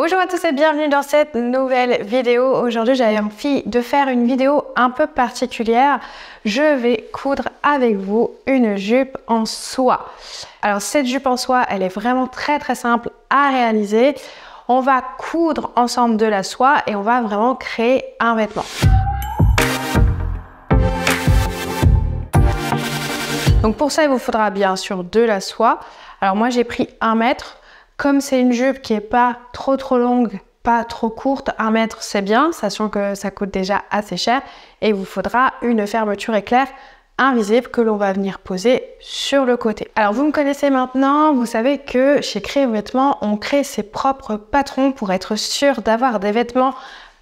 Bonjour à tous et bienvenue dans cette nouvelle vidéo. Aujourd'hui, j'avais envie de faire une vidéo un peu particulière. Je vais coudre avec vous une jupe en soie. Alors cette jupe en soie, elle est vraiment très simple à réaliser. On va coudre ensemble de la soie et on va vraiment créer un vêtement. Donc pour ça, il vous faudra bien sûr de la soie. Alors moi, j'ai pris 1 mètre. Comme c'est une jupe qui n'est pas trop longue, pas trop courte, 1 mètre c'est bien, sachant que ça coûte déjà assez cher. Et il vous faudra une fermeture éclair invisible que l'on va venir poser sur le côté. Alors vous me connaissez maintenant, vous savez que chez Créer Vêtements, on crée ses propres patrons pour être sûr d'avoir des vêtements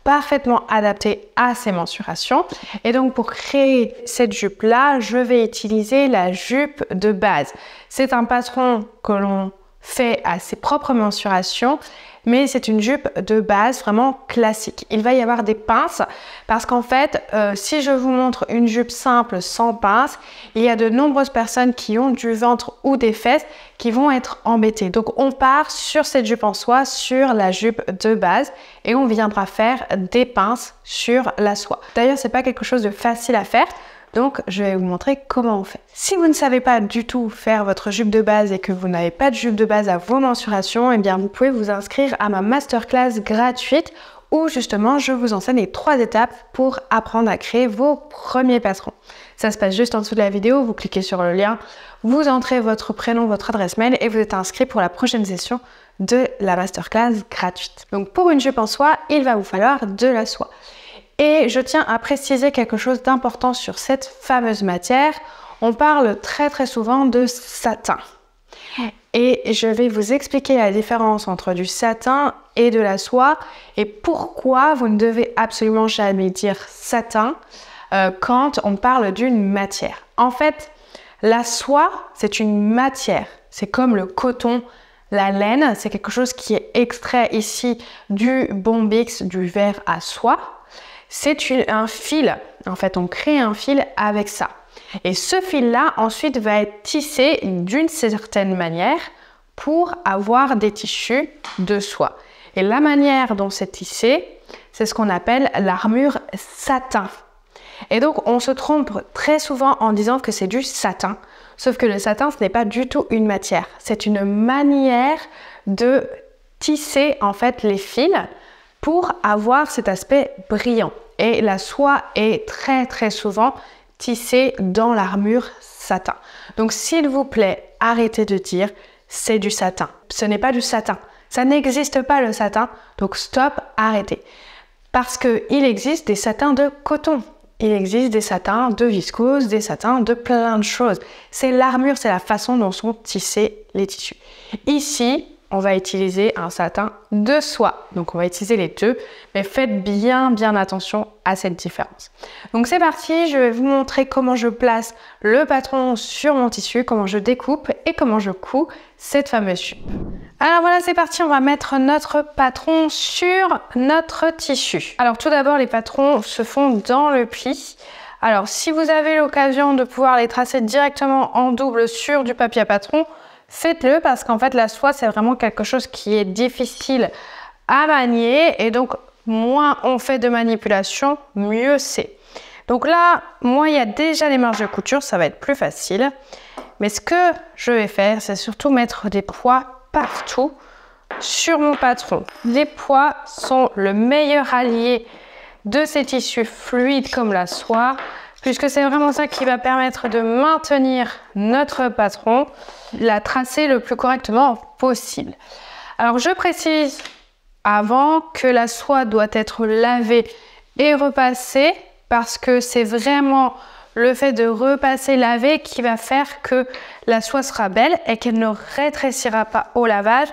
parfaitement adaptés à ses mensurations. Et donc pour créer cette jupe là, je vais utiliser la jupe de base. C'est un patron que l'on fait à ses propres mensurations, mais c'est une jupe de base vraiment classique. Il va y avoir des pinces parce qu'en fait, si je vous montre une jupe simple sans pinces, il y a de nombreuses personnes qui ont du ventre ou des fesses qui vont être embêtées. Donc on part sur cette jupe en soie, sur la jupe de base, et on viendra faire des pinces sur la soie. D'ailleurs, c'est pas quelque chose de facile à faire. Donc, je vais vous montrer comment on fait. Si vous ne savez pas du tout faire votre jupe de base et que vous n'avez pas de jupe de base à vos mensurations, eh bien, vous pouvez vous inscrire à ma masterclass gratuite où justement, je vous enseigne les 3 étapes pour apprendre à créer vos premiers patrons. Ça se passe juste en dessous de la vidéo, vous cliquez sur le lien, vous entrez votre prénom, votre adresse mail et vous êtes inscrit pour la prochaine session de la masterclass gratuite. Donc, pour une jupe en soie, il va vous falloir de la soie. Et je tiens à préciser quelque chose d'important sur cette fameuse matière. On parle très souvent de satin. Et je vais vous expliquer la différence entre du satin et de la soie et pourquoi vous ne devez absolument jamais dire satin quand on parle d'une matière. En fait, la soie, c'est une matière. C'est comme le coton, la laine, c'est quelque chose qui est extrait ici du Bombix, du verre à soie. C'est un fil, en fait on crée un fil avec ça. Et ce fil-là ensuite va être tissé d'une certaine manière pour avoir des tissus de soie. Et la manière dont c'est tissé, c'est ce qu'on appelle l'armure satin. Et donc on se trompe très souvent en disant que c'est du satin, sauf que le satin ce n'est pas du tout une matière, c'est une manière de tisser en fait les fils pour avoir cet aspect brillant. Et la soie est très souvent tissée dans l'armure satin. Donc s'il vous plaît, arrêtez de dire c'est du satin. Ce n'est pas du satin. Ça n'existe pas le satin. Donc stop, arrêtez. Parce qu'il existe des satins de coton. Il existe des satins de viscose, des satins de plein de choses. C'est l'armure, c'est la façon dont sont tissés les tissus. Ici, on va utiliser un satin de soie. Donc, on va utiliser les deux, mais faites bien attention à cette différence. Donc, c'est parti. Je vais vous montrer comment je place le patron sur mon tissu, comment je découpe et comment je couds cette fameuse jupe. Alors voilà, c'est parti. On va mettre notre patron sur notre tissu. Alors, tout d'abord, les patrons se font dans le pli. Alors, si vous avez l'occasion de pouvoir les tracer directement en double sur du papier à patron, faites-le parce qu'en fait la soie c'est vraiment quelque chose qui est difficile à manier et donc moins on fait de manipulation, mieux c'est. Donc là, moi il y a déjà les marges de couture, ça va être plus facile. Mais ce que je vais faire, c'est surtout mettre des poids partout sur mon patron. Les poids sont le meilleur allié de ces tissus fluides comme la soie, puisque c'est vraiment ça qui va permettre de maintenir notre patron, la tracer le plus correctement possible. Alors je précise avant que la soie doit être lavée et repassée, parce que c'est vraiment le fait de repasser, laver qui va faire que la soie sera belle et qu'elle ne rétrécira pas au lavage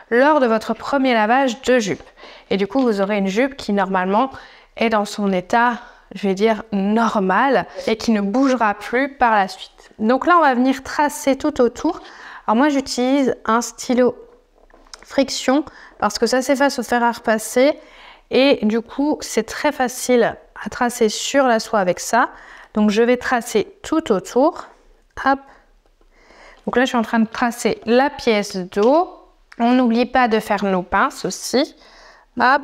lors de votre premier lavage de jupe. Et du coup, vous aurez une jupe qui normalement est dans son état, je vais dire, normal et qui ne bougera plus par la suite. Donc là, on va venir tracer tout autour. Alors moi, j'utilise un stylo friction parce que ça s'efface au fer à repasser et du coup, c'est très facile à tracer sur la soie avec ça. Donc je vais tracer tout autour. Hop. Donc là, je suis en train de tracer la pièce d'eau On n'oublie pas de faire nos pinces aussi. Hop.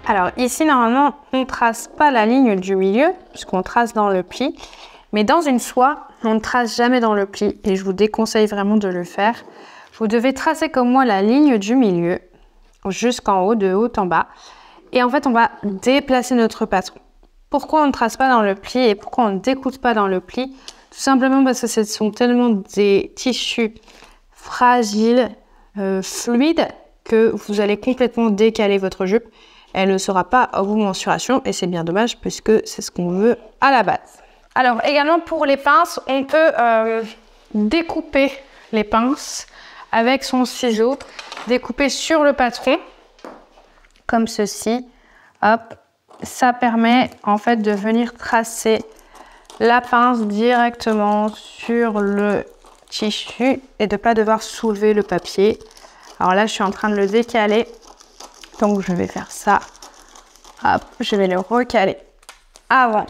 Alors ici, normalement, on ne trace pas la ligne du milieu, puisqu'on trace dans le pli. Mais dans une soie, on ne trace jamais dans le pli. Et je vous déconseille vraiment de le faire. Vous devez tracer comme moi la ligne du milieu, jusqu'en haut, de haut en bas. Et en fait, on va déplacer notre patron. Pourquoi on ne trace pas dans le pli et pourquoi on ne découpe pas dans le pli? Tout simplement parce que ce sont tellement des tissus fragiles, fluides, que vous allez complètement décaler votre jupe. Elle ne sera pas à vos mensurations et c'est bien dommage puisque c'est ce qu'on veut à la base. Alors également pour les pinces, on peut découper les pinces avec son ciseau, découper sur le patron comme ceci. Hop, ça permet en fait de venir tracer la pince directement sur le tissu et de ne pas devoir soulever le papier. Alors là, je suis en train de le décaler. Donc, je vais faire ça. Hop, je vais le recaler avant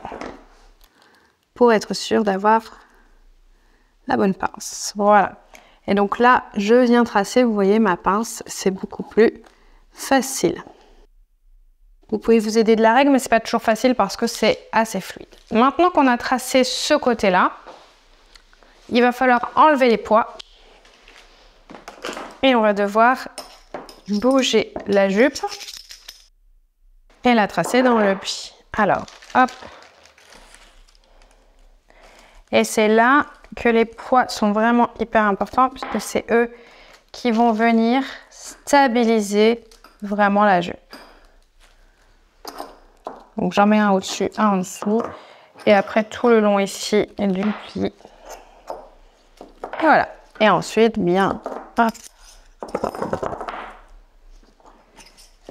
pour être sûr d'avoir la bonne pince. Voilà. Et donc là, je viens tracer. Vous voyez, ma pince, c'est beaucoup plus facile. Vous pouvez vous aider de la règle, mais c'est pas toujours facile parce que c'est assez fluide. Maintenant qu'on a tracé ce côté-là, il va falloir enlever les poids. Et on va devoir bouger la jupe et la tracer dans le pli. Alors, hop. Et c'est là que les poids sont vraiment hyper importants puisque c'est eux qui vont venir stabiliser vraiment la jupe. Donc j'en mets un au-dessus, un en dessous. Et après tout le long ici du pli. Et voilà. Et ensuite, bien, hop.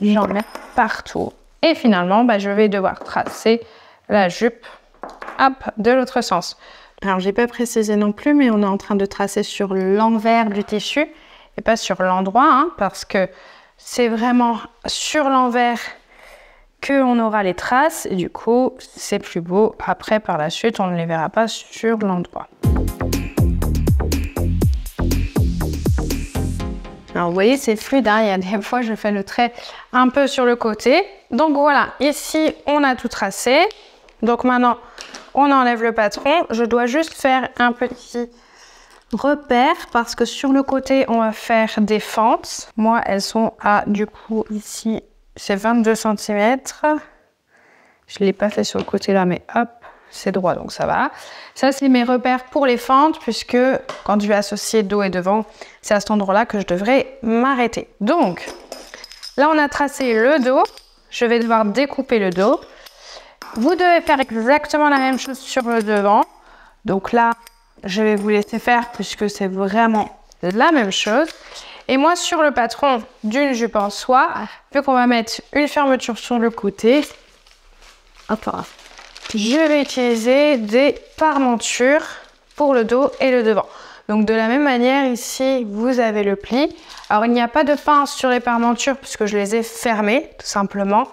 J'en mets partout. Et finalement, je vais devoir tracer la jupe, hop, de l'autre sens. Alors, j'ai pas précisé non plus, mais on est en train de tracer sur l'envers du tissu et pas sur l'endroit, hein, parce que c'est vraiment sur l'envers qu'on aura les traces. Et du coup, c'est plus beau. Après, par la suite, on ne les verra pas sur l'endroit. Alors vous voyez, c'est fluide, hein. Il y a des fois je fais le trait un peu sur le côté. Donc voilà, ici on a tout tracé. Donc maintenant on enlève le patron. Je dois juste faire un petit repère parce que sur le côté on va faire des fentes. Moi elles sont à, du coup ici c'est 22 cm. Je ne l'ai pas fait sur le côté là, mais hop, c'est droit donc ça va. Ça c'est mes repères pour les fentes puisque quand je vais associer dos et devant, c'est à cet endroit-là que je devrais m'arrêter. Donc là on a tracé le dos, je vais devoir découper le dos. Vous devez faire exactement la même chose sur le devant. Donc là, je vais vous laisser faire puisque c'est vraiment la même chose. Et moi sur le patron d'une jupe en soie, vu qu'on va mettre une fermeture sur le côté, hop là. Je vais utiliser des parmentures pour le dos et le devant. Donc de la même manière, ici, vous avez le pli. Alors il n'y a pas de pince sur les parmentures puisque je les ai fermées, tout simplement,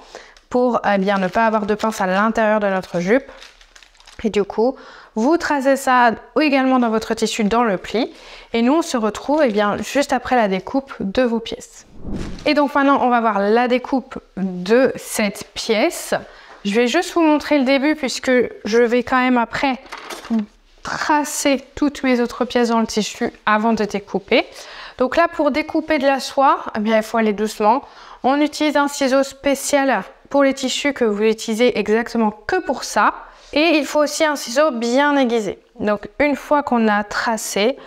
pour bien ne pas avoir de pince à l'intérieur de notre jupe. Et du coup, vous tracez ça également dans votre tissu dans le pli. Et nous, on se retrouve juste après la découpe de vos pièces. Et donc maintenant, on va voir la découpe de cette pièce. Je vais juste vous montrer le début puisque je vais quand même après tracer toutes mes autres pièces dans le tissu avant de découper. Donc là, pour découper de la soie, il faut aller doucement. On utilise un ciseau spécial pour les tissus que vous utilisez exactement que pour ça. Et il faut aussi un ciseau bien aiguisé. Donc une fois qu'on a tracé,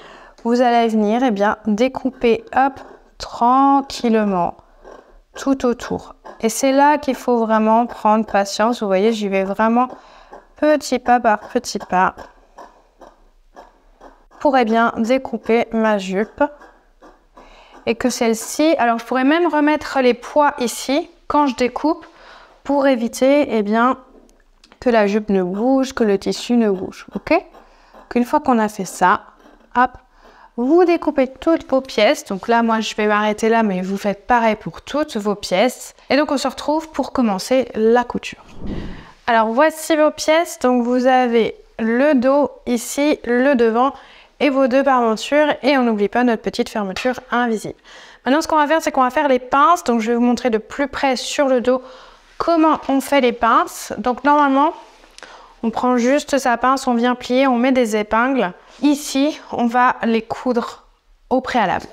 vous allez venir découper hop, tranquillement tout autour. Et c'est là qu'il faut vraiment prendre patience. Vous voyez, j'y vais vraiment petit pas par petit pas pour découper ma jupe. Et que celle-ci, alors je pourrais même remettre les poids ici quand je découpe pour éviter que la jupe ne bouge, que le tissu ne bouge. Ok? Une fois qu'on a fait ça, hop, vous découpez toutes vos pièces. Donc là, moi, je vais m'arrêter là, mais vous faites pareil pour toutes vos pièces. Et donc, on se retrouve pour commencer la couture. Alors, voici vos pièces. Donc, vous avez le dos ici, le devant et vos deux parmentures. Et on n'oublie pas notre petite fermeture invisible. Maintenant, ce qu'on va faire, c'est qu'on va faire les pinces. Donc, je vais vous montrer de plus près sur le dos comment on fait les pinces. Donc, normalement, on prend juste sa pince, on vient plier, on met des épingles. Ici, on va les coudre au préalable.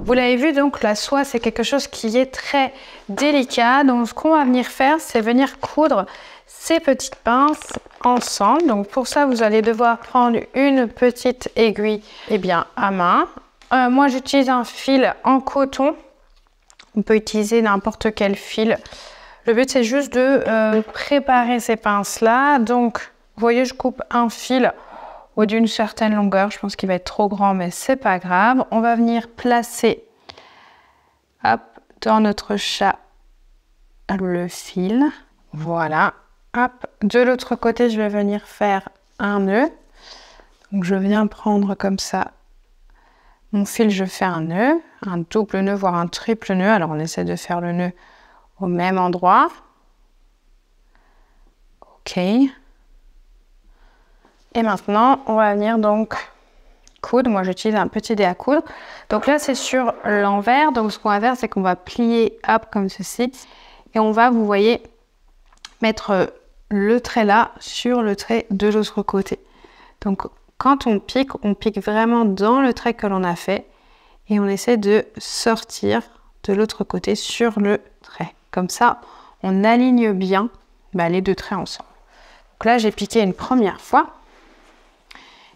Vous l'avez vu, donc la soie, c'est quelque chose qui est très délicat. Donc, ce qu'on va venir faire, c'est venir coudre ces petites pinces ensemble. Donc, pour ça, vous allez devoir prendre une petite aiguille à main. Moi, j'utilise un fil en coton. On peut utiliser n'importe quel fil. Le but, c'est juste de préparer ces pinces-là. Donc, vous voyez, je coupe un fil d'une certaine longueur. Je pense qu'il va être trop grand, mais c'est pas grave. On va venir placer dans notre chat le fil. Voilà. Hop. De l'autre côté, je vais venir faire un nœud. Donc, je viens prendre comme ça mon fil, je fais un nœud, un double nœud, voire un triple nœud. Alors, on essaie de faire le nœud au même endroit. Ok. Et maintenant, on va venir donc coudre. Moi, j'utilise un petit dé à coudre. Donc là, c'est sur l'envers. Donc, ce qu'on va faire, c'est qu'on va plier comme ceci. Et on va, vous voyez, mettre le trait là sur le trait de l'autre côté. Donc, quand on pique vraiment dans le trait que l'on a fait. Et on essaie de sortir de l'autre côté sur le trait. Comme ça, on aligne bien les deux traits ensemble. Donc là, j'ai piqué une première fois.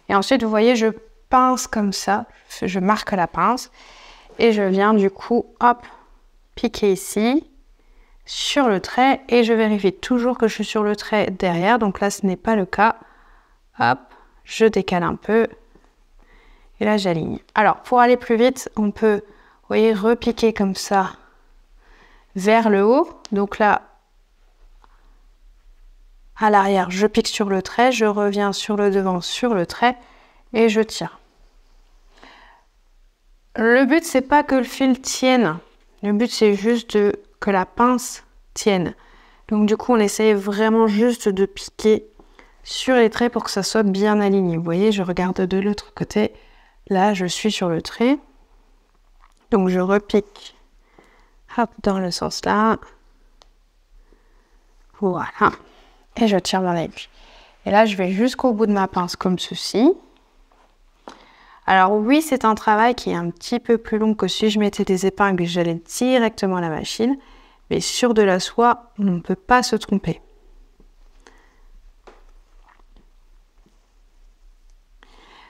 Et ensuite, vous voyez, je pince comme ça. Je marque la pince. Et je viens du coup, piquer ici, sur le trait. Et je vérifie toujours que je suis sur le trait derrière. Donc là, ce n'est pas le cas. Je décale un peu. Et là, j'aligne. Alors, pour aller plus vite, on peut, vous voyez, repiquer comme ça vers le haut. Donc là, à l'arrière, je pique sur le trait, je reviens sur le devant, sur le trait et je tire. Le but, c'est pas que le fil tienne. Le but, c'est juste que la pince tienne. Donc du coup, on essaye vraiment juste de piquer sur les traits pour que ça soit bien aligné. Vous voyez, je regarde de l'autre côté. Là, je suis sur le trait. Donc je repique dans le sens là. Voilà. Et je tire dans l'aiguille. Et là, je vais jusqu'au bout de ma pince comme ceci. Alors oui, c'est un travail qui est un petit peu plus long que si je mettais des épingles et j'allais directement à la machine. Mais sur de la soie, on ne peut pas se tromper.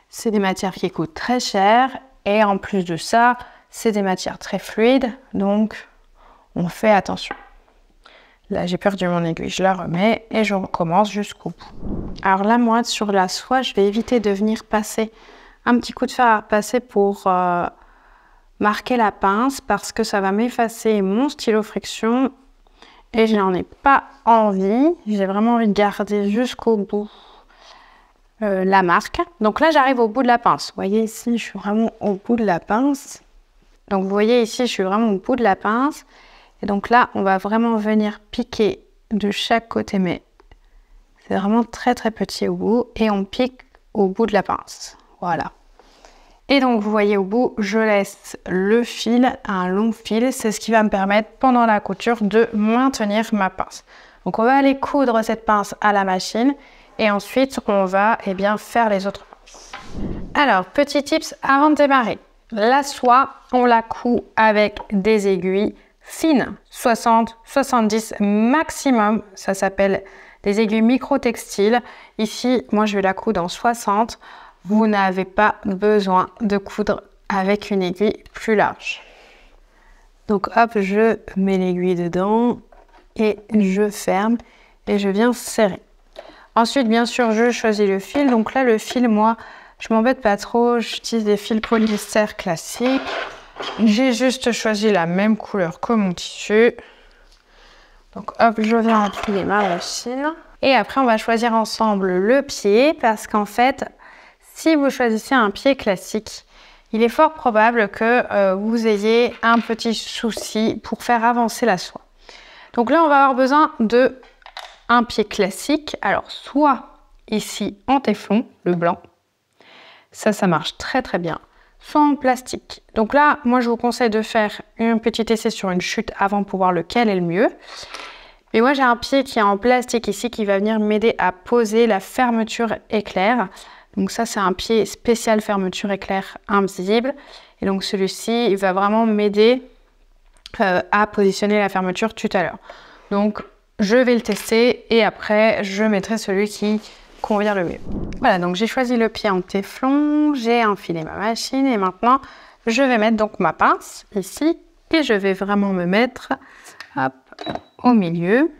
C'est des matières qui coûtent très cher. Et en plus de ça, c'est des matières très fluides. Donc, on fait attention. Là, j'ai perdu mon aiguille, je la remets et je recommence jusqu'au bout. Alors là, moi, sur la soie, je vais éviter de venir passer un petit coup de fer à repasser pour marquer la pince parce que ça va m'effacer mon stylo friction et je n'en ai pas envie. J'ai vraiment envie de garder jusqu'au bout la marque. Donc là, j'arrive au bout de la pince. Vous voyez ici, je suis vraiment au bout de la pince. Donc vous voyez ici, je suis vraiment au bout de la pince. Et donc là, on va vraiment venir piquer de chaque côté, mais c'est vraiment très très petit au bout. Et on pique au bout de la pince. Voilà. Et donc, vous voyez au bout, je laisse le fil, un long fil. C'est ce qui va me permettre, pendant la couture, de maintenir ma pince. Donc, on va aller coudre cette pince à la machine. Et ensuite, on va faire les autres pinces. Alors, petit tips avant de démarrer. La soie, on la coud avec des aiguilles fines, 60, 70 maximum. Ça s'appelle des aiguilles micro-textiles. Ici, moi, je vais la coudre en 60. Vous n'avez pas besoin de coudre avec une aiguille plus large. Donc, je mets l'aiguille dedans et je ferme et je viens serrer. Ensuite, bien sûr, je choisis le fil. Donc là, le fil, moi, je m'embête pas trop. J'utilise des fils polyester classiques. J'ai juste choisi la même couleur que mon tissu. Donc, je viens appuyer ma machine. Et après, on va choisir ensemble le pied parce qu'en fait, si vous choisissez un pied classique, il est fort probable que vous ayez un petit souci pour faire avancer la soie. Donc là, on va avoir besoin d'un pied classique. Alors, soit ici en téflon, le blanc. Ça marche très très bien. Soit en plastique. Donc là, moi je vous conseille de faire un petit essai sur une chute avant pour voir lequel est le mieux. Mais moi j'ai un pied qui est en plastique ici qui va venir m'aider à poser la fermeture éclair. Donc ça c'est un pied spécial fermeture éclair invisible. Et donc celui-ci, il va vraiment m'aider à positionner la fermeture tout à l'heure. Donc je vais le tester et après je mettrai celui qui convient le mieux. Voilà, donc j'ai choisi le pied en téflon, j'ai enfilé ma machine et maintenant je vais mettre donc ma pince ici et je vais vraiment me mettre hop, au milieu.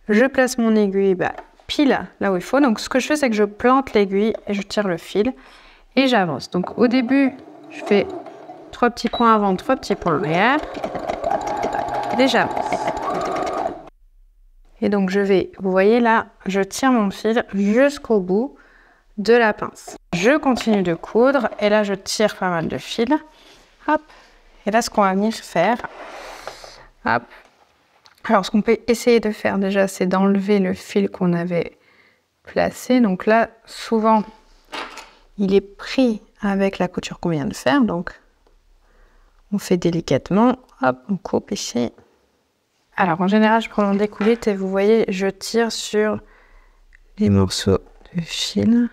Je place mon aiguille pile là où il faut. Donc ce que je fais, c'est que je plante l'aiguille et je tire le fil et j'avance. Donc au début, je fais 3 petits points avant, 3 petits points arrière et j'avance. Et donc je vais, vous voyez là, je tire mon fil jusqu'au bout de la pince. Je continue de coudre et là je tire pas mal de fil. Hop. Et là ce qu'on va venir faire, hop. Alors ce qu'on peut essayer de faire déjà, c'est d'enlever le fil qu'on avait placé. Donc là, souvent, il est pris avec la couture qu'on vient de faire. Donc on fait délicatement, hop, on coupe ici. Alors, en général, je prends mon découverte et vous voyez, je tire sur les morceaux de fil.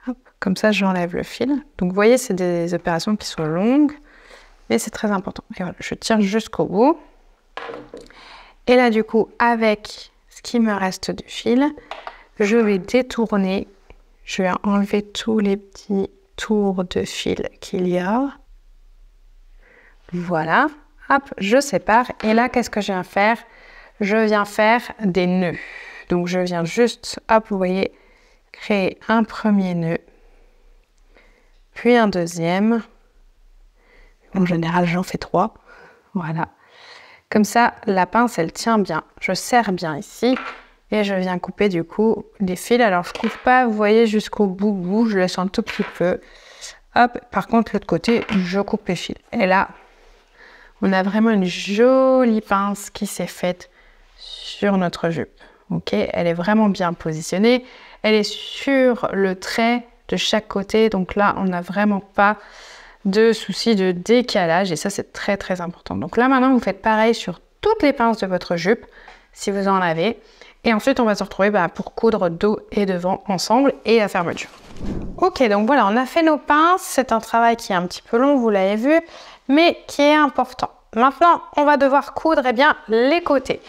Hop, comme ça, j'enlève le fil. Donc, vous voyez, c'est des opérations qui sont longues, mais c'est très important. Et voilà, je tire jusqu'au bout. Et là, du coup, avec ce qui me reste de fil, je vais détourner. Je vais enlever tous les petits tours de fil qu'il y a. Voilà. Hop, je sépare et là, qu'est-ce que je viens faire? Je viens faire des nœuds. Donc, je viens juste, hop, vous voyez, créer un premier nœud, puis un deuxième. En général, j'en fais 3. Voilà. Comme ça, la pince, elle tient bien. Je serre bien ici et je viens couper du coup les fils. Alors, je coupe pas, vous voyez, jusqu'au bout, je laisse un tout petit peu. Hop, par contre, l'autre côté, je coupe les fils. Et là, on a vraiment une jolie pince qui s'est faite sur notre jupe. Ok, elle est vraiment bien positionnée. Elle est sur le trait de chaque côté. Donc là, on n'a vraiment pas de souci de décalage. Et ça, c'est très, très important. Donc là, maintenant, vous faites pareil sur toutes les pinces de votre jupe, si vous en avez. Et ensuite, on va se retrouver pour coudre dos et devant ensemble et la fermeture. Ok, donc voilà, on a fait nos pinces. C'est un travail qui est un petit peu long, vous l'avez vu, mais qui est important. Maintenant, on va devoir coudre les côtés.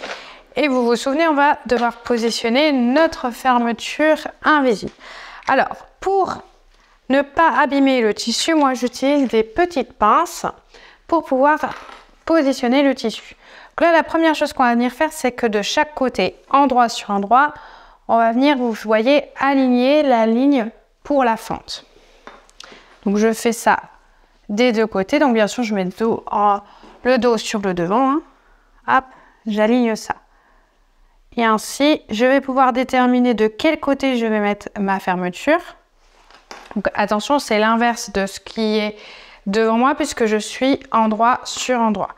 Et vous vous souvenez, on va devoir positionner notre fermeture invisible. Alors, pour ne pas abîmer le tissu, moi j'utilise des petites pinces pour pouvoir positionner le tissu. Donc là, la première chose qu'on va venir faire, c'est que de chaque côté, endroit sur endroit, on va venir, vous voyez, aligner la ligne pour la fente. Donc je fais ça des deux côtés. Donc bien sûr, je mets le dos sur le devant. Hein. Hop, j'aligne ça. Et ainsi, je vais pouvoir déterminer de quel côté je vais mettre ma fermeture. Donc attention, c'est l'inverse de ce qui est devant moi puisque je suis endroit sur endroit.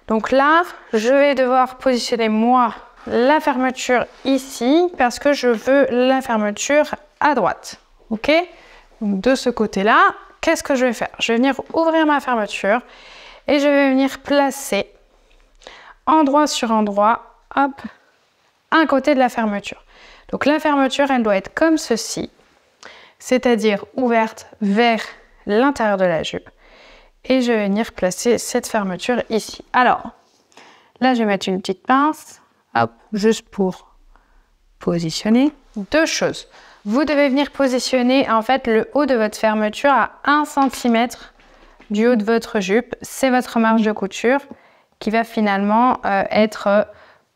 Donc là, je vais devoir positionner moi la fermeture ici parce que je veux la fermeture à droite. Ok? Donc de ce côté-là, qu'est-ce que je vais faire? Je vais venir ouvrir ma fermeture et je vais venir placer endroit sur endroit, hop, un côté de la fermeture. Donc la fermeture, elle doit être comme ceci, c'est-à-dire ouverte vers l'intérieur de la jupe. Et je vais venir placer cette fermeture ici. Alors, là, je vais mettre une petite pince, hop, juste pour positionner. Deux choses. Vous devez venir positionner en fait le haut de votre fermeture à 1 cm du haut de votre jupe. C'est votre marge de couture qui va finalement être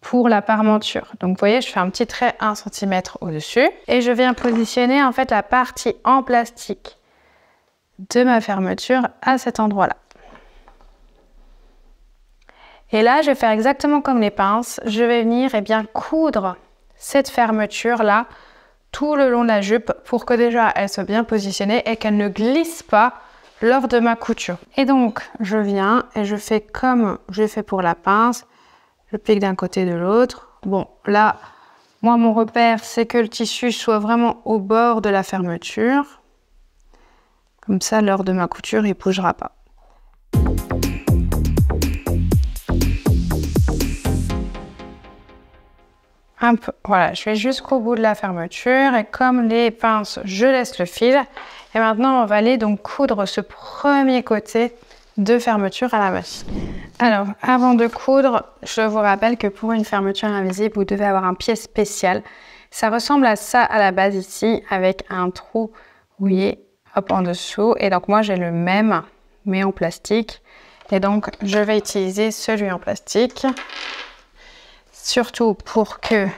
pour la parmenture. Donc vous voyez, je fais un petit trait 1 cm au-dessus et je viens positionner en fait la partie en plastique de ma fermeture à cet endroit-là. Et là, je vais faire exactement comme les pinces. Je vais venir coudre cette fermeture-là tout le long de la jupe pour que déjà elle soit bien positionnée et qu'elle ne glisse pas lors de ma couture. Et donc, je viens et je fais comme j'ai fait pour la pince. Je pique d'un côté de l'autre. Bon, là, Moi, mon repère, c'est que le tissu soit vraiment au bord de la fermeture. Comme ça, lors de ma couture, il ne bougera pas. Voilà, je vais jusqu'au bout de la fermeture et comme les pinces, je laisse le fil. Et maintenant, on va aller donc coudre ce premier côté de fermeture à la machine. Alors, avant de coudre, je vous rappelle que pour une fermeture invisible, vous devez avoir un pied spécial. Ça ressemble à ça à la base ici, avec un trou, vous voyez, hop, en dessous. Et donc, moi, j'ai le même, mais en plastique. Et donc, je vais utiliser celui en plastique. Surtout pour que,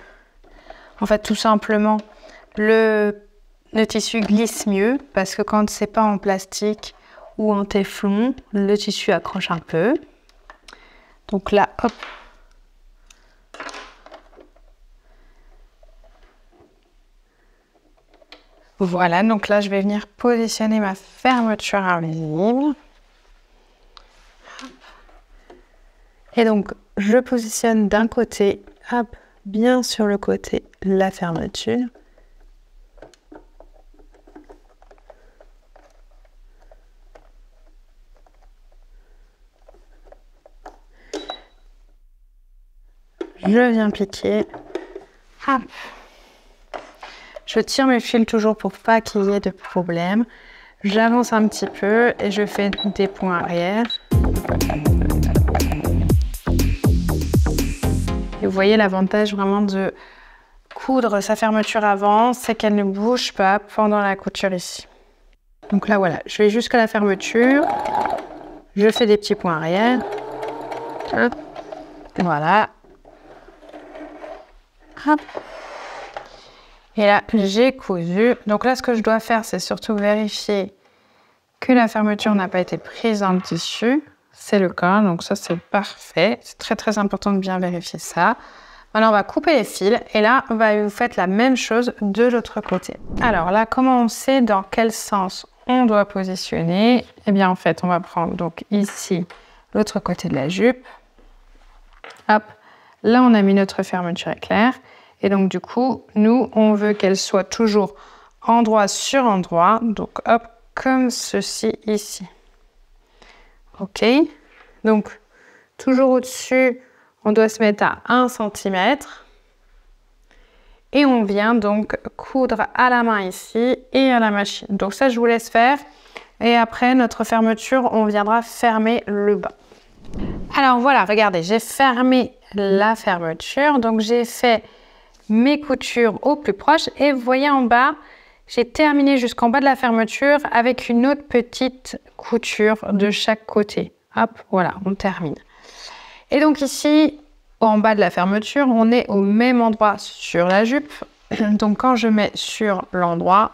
en fait, tout simplement, le tissu glisse mieux. Parce que quand c'est pas en plastique ou en téflon, le tissu accroche un peu. Donc là, hop. Voilà, donc là, je vais venir positionner ma fermeture invisible. Et donc, je positionne d'un côté, hop, bien sur le côté, la fermeture. Je viens piquer. Hop. Je tire mes fils toujours pour pas qu'il y ait de problème. J'avance un petit peu et je fais des points arrière. Et vous voyez l'avantage vraiment de coudre sa fermeture avant, c'est qu'elle ne bouge pas pendant la couture ici. Donc là voilà, je vais jusqu'à la fermeture. Je fais des petits points arrière. Hop. Voilà. Hop. Et là, j'ai cousu. Donc là, ce que je dois faire, c'est surtout vérifier que la fermeture n'a pas été prise dans le tissu. C'est le cas, donc ça, c'est parfait. C'est très, très important de bien vérifier ça. Maintenant, on va couper les fils. Et là, vous faites la même chose de l'autre côté. Alors là, comment on sait dans quel sens on doit positionner? Eh bien, en fait, on va prendre donc ici l'autre côté de la jupe. Hop. Là, on a mis notre fermeture éclair. Et donc, du coup, nous, on veut qu'elle soit toujours endroit sur endroit. Donc, hop, comme ceci ici. OK. Donc, toujours au-dessus, on doit se mettre à 1 cm. Et on vient donc coudre à la main ici et à la machine. Donc, ça, je vous laisse faire. Et après, notre fermeture, on viendra fermer le bas. Alors, voilà, regardez, j'ai fermé la fermeture. Donc, j'ai fait mes coutures au plus proche et vous voyez en bas, j'ai terminé jusqu'en bas de la fermeture avec une autre petite couture de chaque côté. Hop, voilà, on termine. Et donc ici, en bas de la fermeture, on est au même endroit sur la jupe. Donc quand je mets sur l'endroit,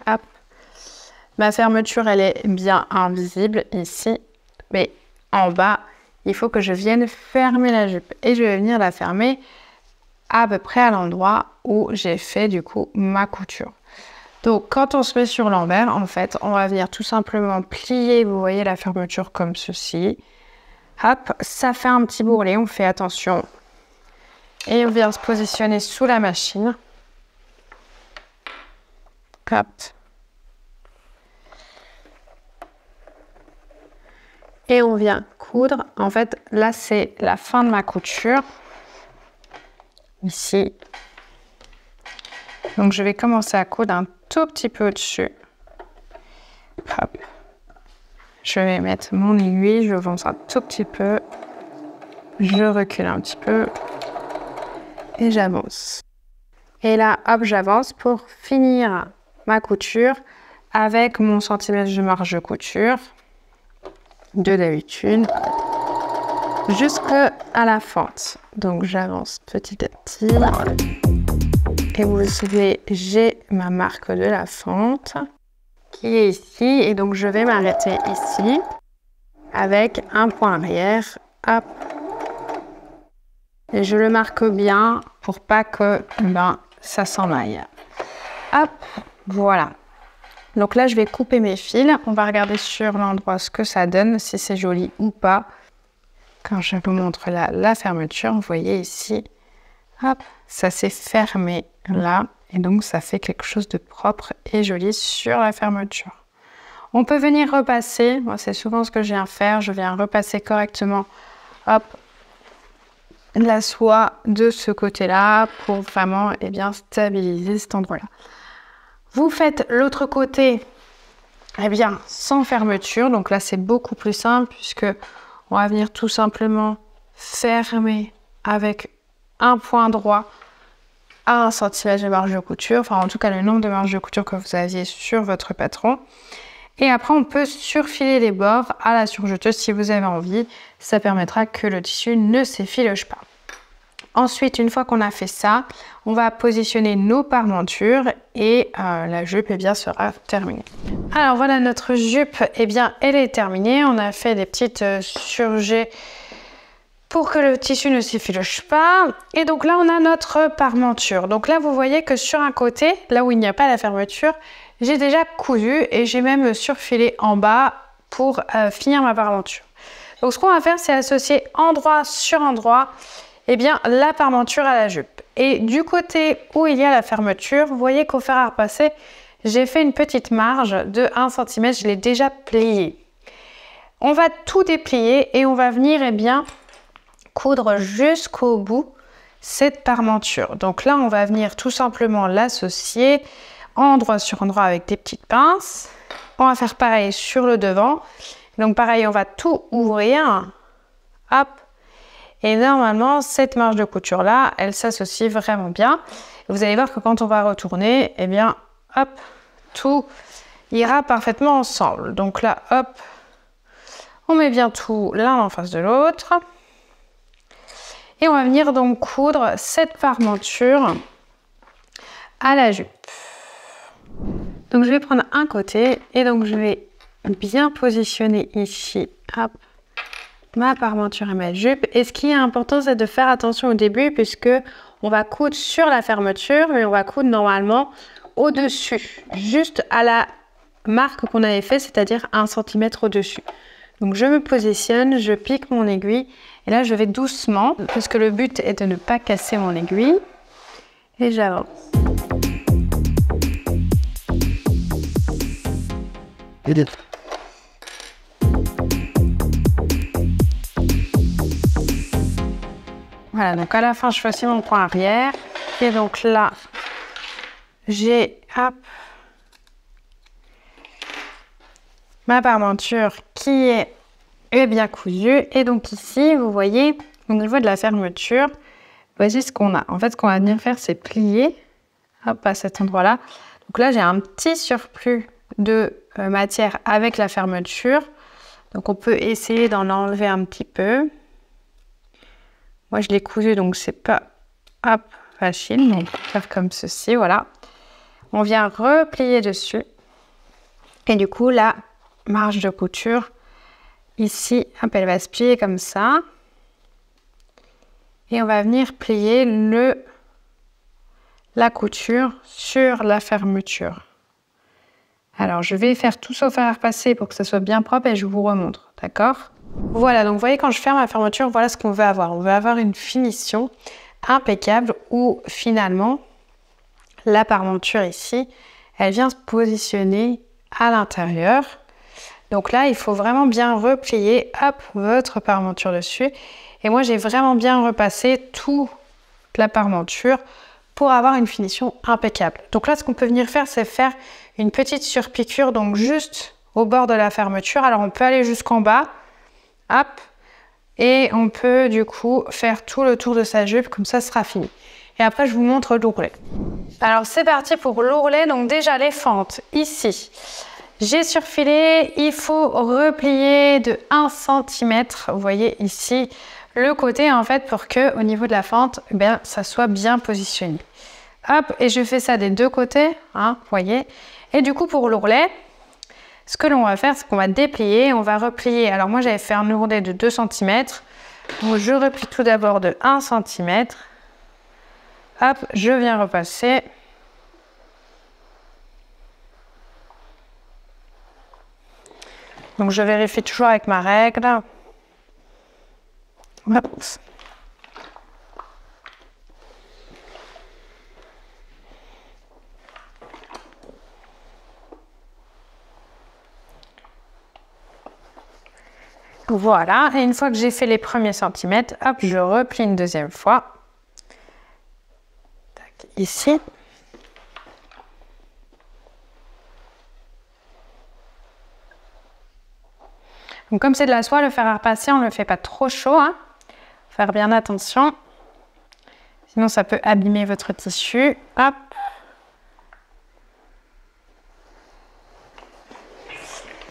hop, ma fermeture, elle est bien invisible ici, mais en bas, il faut que je vienne fermer la jupe et je vais venir la fermer à peu près à l'endroit où j'ai fait du coup ma couture. Donc quand on se met sur l'envers, en fait, on va venir tout simplement plier, vous voyez la fermeture comme ceci. Hop, ça fait un petit bourrelet, on fait attention. Et on vient se positionner sous la machine. Hop. Et on vient coudre. En fait, là, c'est la fin de ma couture. Ici. Donc, je vais commencer à coudre un tout petit peu au-dessus. Hop. Je vais mettre mon aiguille, je avance un tout petit peu. Je recule un petit peu. Et j'avance. Et là, hop, j'avance pour finir ma couture avec mon centimètre de marge de couture de d'habitude jusqu'à la fente. Donc j'avance petit à petit et vous le savez, j'ai ma marque de la fente qui est ici et donc je vais m'arrêter ici avec un point arrière. Hop. Et je le marque bien pour pas que ça s'en aille. Hop, voilà. Donc là, je vais couper mes fils. On va regarder sur l'endroit ce que ça donne, si c'est joli ou pas. Quand je vous montre la fermeture, vous voyez ici, Hop, ça s'est fermé là. Et donc, ça fait quelque chose de propre et joli sur la fermeture. On peut venir repasser. Moi, c'est souvent ce que je viens faire. Je viens repasser correctement, hop, la soie de ce côté-là pour vraiment, eh bien, stabiliser cet endroit-là. Vous faites l'autre côté, eh bien, sans fermeture. Donc là, c'est beaucoup plus simple puisque on va venir tout simplement fermer avec un point droit à 1 cm de marge de couture, enfin en tout cas le nombre de marges de couture que vous aviez sur votre patron. Et après on peut surfiler les bords à la surjeteuse si vous avez envie, ça permettra que le tissu ne s'effiloche pas. Ensuite, une fois qu'on a fait ça, on va positionner nos parmentures et la jupe eh bien, sera terminée. Alors voilà, notre jupe, eh bien, elle est terminée. On a fait des petites surjets pour que le tissu ne s'effiloche pas. Et donc là, on a notre parmenture. Donc là, vous voyez que sur un côté, là où il n'y a pas la fermeture, j'ai déjà cousu et j'ai même surfilé en bas pour finir ma parmenture. Donc ce qu'on va faire, c'est associer endroit sur endroit, eh bien, la parmenture à la jupe. Et du côté où il y a la fermeture, vous voyez qu'au fer à repasser, j'ai fait une petite marge de 1 cm, je l'ai déjà pliée. On va tout déplier et on va venir, eh bien, coudre jusqu'au bout cette parmenture. Donc là, on va venir tout simplement l'associer endroit sur endroit avec des petites pinces. On va faire pareil sur le devant. Donc pareil, on va tout ouvrir. Hop. Et normalement, cette marge de couture là, elle s'associe vraiment bien. Vous allez voir que quand on va retourner, eh bien, hop, tout ira parfaitement ensemble. Donc là, hop, on met bien tout l'un en face de l'autre. Et on va venir donc coudre cette parmenture à la jupe. Donc je vais prendre un côté et donc je vais bien positionner ici, hop, ma parmenture et ma jupe. Et ce qui est important, c'est de faire attention au début puisque on va coudre sur la fermeture, mais on va coudre normalement au-dessus, juste à la marque qu'on avait fait, c'est-à-dire 1 cm au-dessus. Donc je me positionne, je pique mon aiguille et là je vais doucement parce que le but est de ne pas casser mon aiguille et j'avance. Voilà, donc à la fin je fais aussi mon point arrière et donc là j'ai hop, ma parmenture qui est bien cousue. Et donc ici, vous voyez, au niveau de la fermeture, voici ce qu'on a. En fait, ce qu'on va venir faire, c'est plier, hop, à cet endroit-là. Donc là, j'ai un petit surplus de matière avec la fermeture. Donc on peut essayer d'en enlever un petit peu. Moi, je l'ai cousu, donc c'est pas, hop, facile. Donc faire comme ceci, voilà. On vient replier dessus. Et du coup, la marge de couture, ici, hop, elle va se plier comme ça. Et on va venir plier la couture sur la fermeture. Alors, je vais faire tout sauf à repasser pour que ça soit bien propre et je vous remontre, d'accord? Voilà, donc vous voyez, quand je ferme ma fermeture, voilà ce qu'on veut avoir. On veut avoir une finition impeccable où finalement, la parmenture ici, elle vient se positionner à l'intérieur. Donc là, il faut vraiment bien replier, hop, votre parmenture dessus. Et moi, j'ai vraiment bien repassé toute la parmenture pour avoir une finition impeccable. Donc là, ce qu'on peut venir faire, c'est faire une petite surpiqûre, donc juste au bord de la fermeture. Alors, on peut aller jusqu'en bas, hop, et on peut du coup faire tout le tour de sa jupe, comme ça, ce sera fini. Et après, je vous montre l'ourlet. Alors, c'est parti pour l'ourlet. Donc déjà, les fentes, ici. J'ai surfilé, il faut replier de 1 cm, vous voyez ici, le côté en fait pour que au niveau de la fente, eh bien, ça soit bien positionné. Hop, et je fais ça des deux côtés, hein, vous voyez. Et du coup pour l'ourlet, ce que l'on va faire, c'est qu'on va déplier, on va replier. Alors moi j'avais fait un ourlet de 2 cm, donc je replie tout d'abord de 1 cm. Hop, je viens repasser. Donc je vérifie toujours avec ma règle. Hop. Voilà, et une fois que j'ai fait les premiers centimètres, hop, je replie une deuxième fois. Tac, ici. Donc comme c'est de la soie, le fer à repasser, on ne le fait pas trop chaud. Hein. Faire bien attention. Sinon, ça peut abîmer votre tissu. Hop.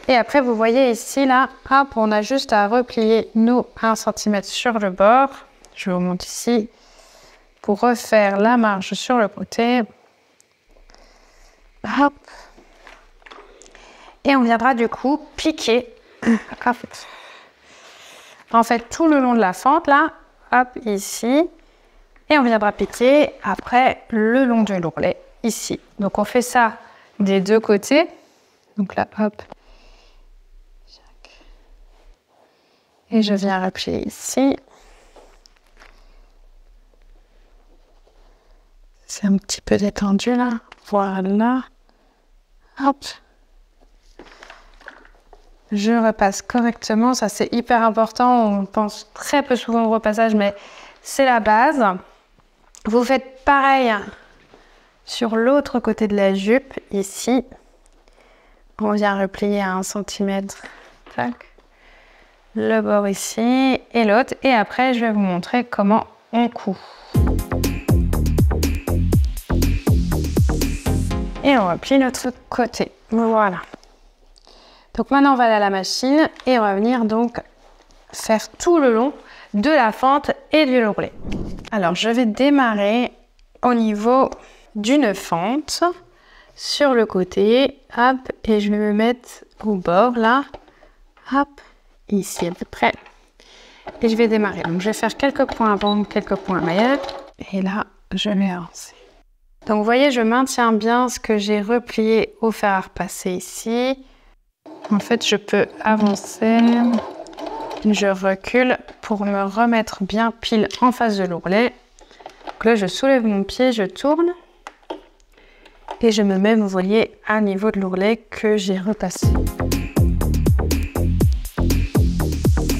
Et après, vous voyez ici, là, hop, on a juste à replier nos 1 cm sur le bord. Je vous montre ici. Pour refaire la marge sur le côté. Hop. Et on viendra du coup piquer. Hop. En fait, tout le long de la fente, là, hop, ici. Et on viendra piquer après le long de l'ourlet, ici. Donc, on fait ça des deux côtés. Donc là, hop. Et je viens replier ici. C'est un petit peu détendu, là. Voilà. Hop. Je repasse correctement. Ça, c'est hyper important. On pense très peu souvent au repassage, mais c'est la base. Vous faites pareil sur l'autre côté de la jupe, ici. On vient replier à 1 cm. Tac. Le bord ici et l'autre. Et après, je vais vous montrer comment on coud. Et on replie l'autre côté. Voilà. Donc maintenant, on va aller à la machine et on va venir donc faire tout le long de la fente et du l'ourlet. Alors, je vais démarrer au niveau d'une fente sur le côté. Hop, et je vais me mettre au bord là. Hop, ici à peu près. Et je vais démarrer. Donc, je vais faire quelques points avant, quelques points arrière. Et là, je vais avancer. Donc, vous voyez, je maintiens bien ce que j'ai replié au fer à repasser ici. En fait, je peux avancer. Je recule pour me remettre bien pile en face de l'ourlet. Donc là, je soulève mon pied, je tourne. Et je me mets, vous voyez, à niveau de l'ourlet que j'ai repassé.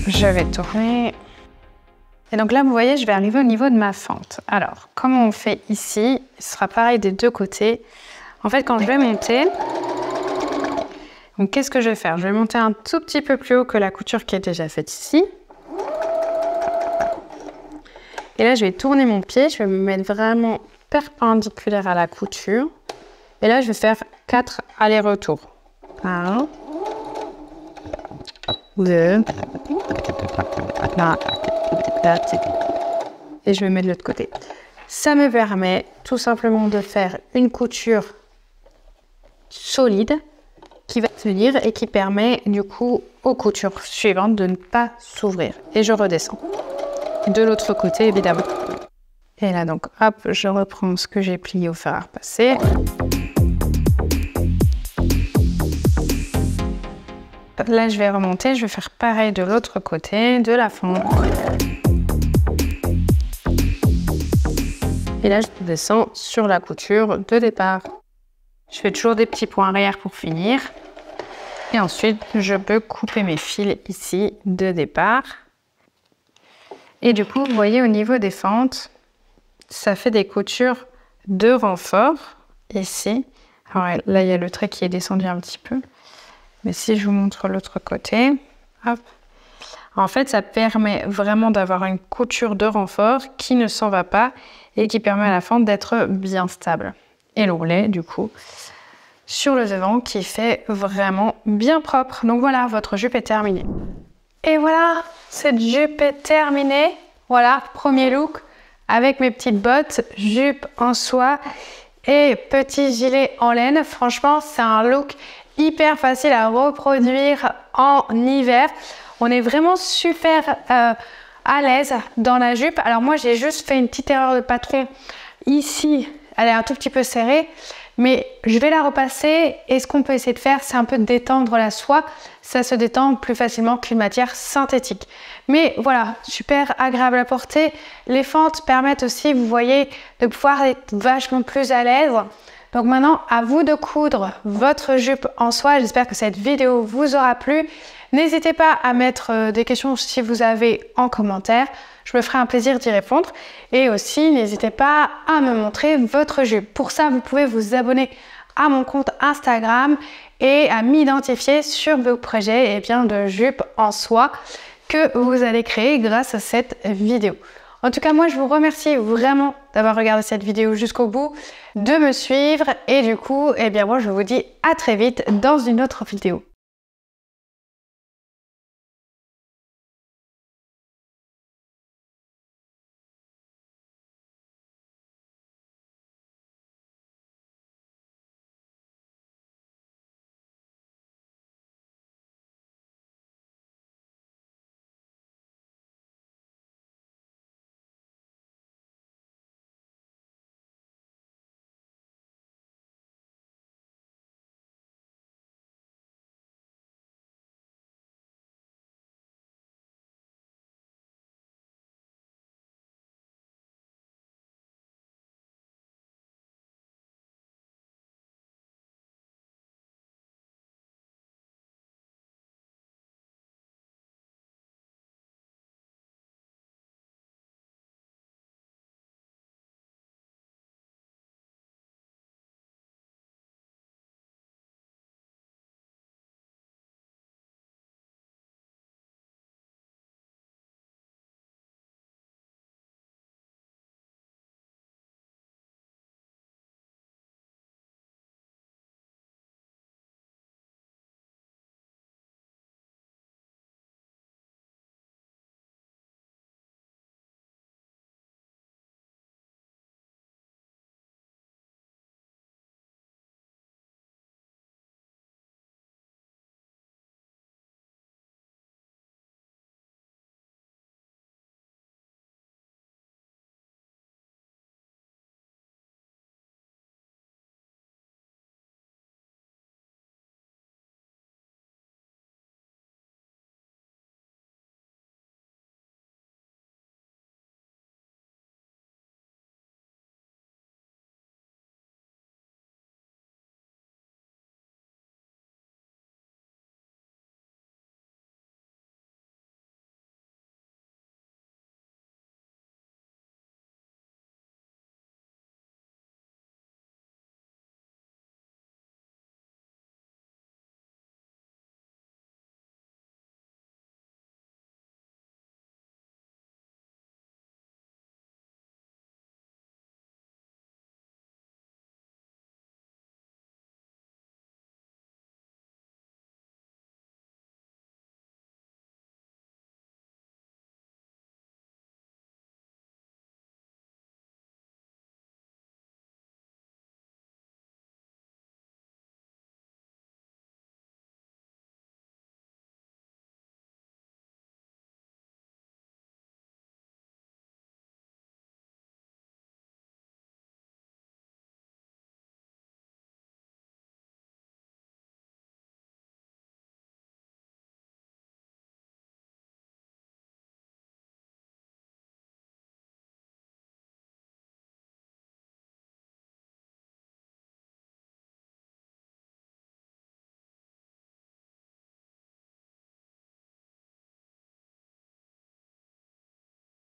Je vais tourner. Et donc là, vous voyez, je vais arriver au niveau de ma fente. Alors, comment on fait ici? Ce sera pareil des deux côtés. En fait, quand je vais monter, donc qu'est-ce que je vais faire? Je vais monter un tout petit peu plus haut que la couture qui est déjà faite ici. Et là, je vais tourner mon pied. Je vais me mettre vraiment perpendiculaire à la couture. Et là, je vais faire 4 allers-retours. 1, 2, 3, et je vais mettre de l'autre côté. Ça me permet tout simplement de faire une couture solide qui va tenir et qui permet du coup aux coutures suivantes de ne pas s'ouvrir. Et je redescends. De l'autre côté, évidemment. Et là donc, hop, je reprends ce que j'ai plié au fer à repasser. Là, je vais remonter, je vais faire pareil de l'autre côté, de la fente. Et là, je descends sur la couture de départ. Je fais toujours des petits points arrière pour finir. Et ensuite, je peux couper mes fils ici de départ. Et du coup, vous voyez au niveau des fentes, ça fait des coutures de renfort ici. Alors là, il y a le trait qui est descendu un petit peu. Mais si je vous montre l'autre côté, hop. En fait, ça permet vraiment d'avoir une couture de renfort qui ne s'en va pas et qui permet à la fente d'être bien stable. Et l'ourlet, du coup, sur le devant qui fait vraiment bien propre. Donc voilà, votre jupe est terminée. Et voilà, cette jupe est terminée. Voilà, premier look avec mes petites bottes, jupe en soie et petit gilet en laine. Franchement, c'est un look hyper facile à reproduire en hiver. On est vraiment super à l'aise dans la jupe. Alors moi, j'ai juste fait une petite erreur de patron ici. Elle est un tout petit peu serrée, mais je vais la repasser. Et ce qu'on peut essayer de faire, c'est un peu de détendre la soie. Ça se détend plus facilement qu'une matière synthétique. Mais voilà, super agréable à porter. Les fentes permettent aussi, vous voyez, de pouvoir être vachement plus à l'aise. Donc maintenant, à vous de coudre votre jupe en soie. J'espère que cette vidéo vous aura plu. N'hésitez pas à mettre des questions si vous avez en commentaire. Je me ferai un plaisir d'y répondre. Et aussi, n'hésitez pas à me montrer votre jupe. Pour ça, vous pouvez vous abonner à mon compte Instagram et à m'identifier sur vos projets de jupe en soie que vous allez créer grâce à cette vidéo. En tout cas, moi, je vous remercie vraiment d'avoir regardé cette vidéo jusqu'au bout, de me suivre et du coup, moi, je vous dis à très vite dans une autre vidéo.